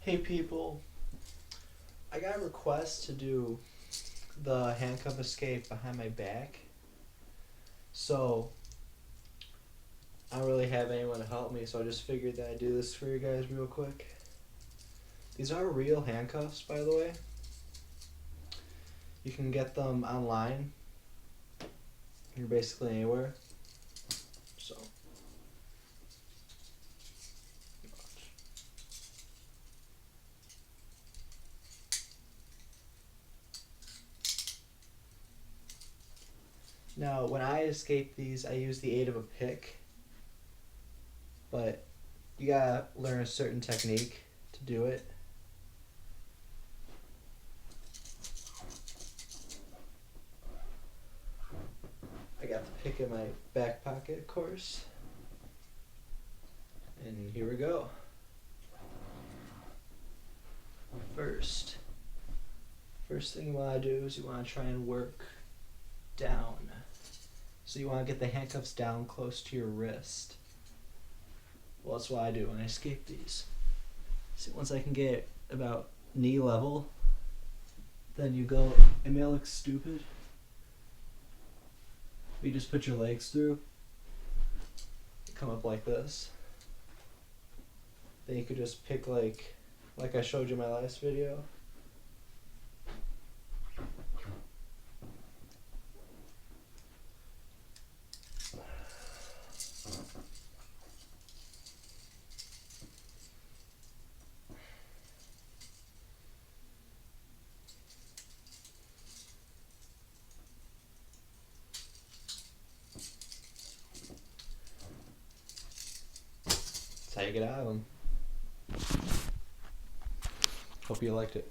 Hey people, I got a request to do the handcuff escape behind my back. So I don't really have anyone to help me, so I just figured that I'd do this for you guys real quick. These are real handcuffs, by the way. You can get them online. You're basically anywhere. So now, when I escape these, I use the aid of a pick, but you gotta learn a certain technique to do it. I got the pick in my back pocket, of course. And here we go. First thing you want to do is you want to try and work down. So you want to get the handcuffs down close to your wrist. Well, that's what I do when I escape these. See, once I can get about knee level, then you go, it may look stupid, but you just put your legs through, come up like this. Then you could just pick like I showed you in my last video. That's how you get out of them. Hope you liked it.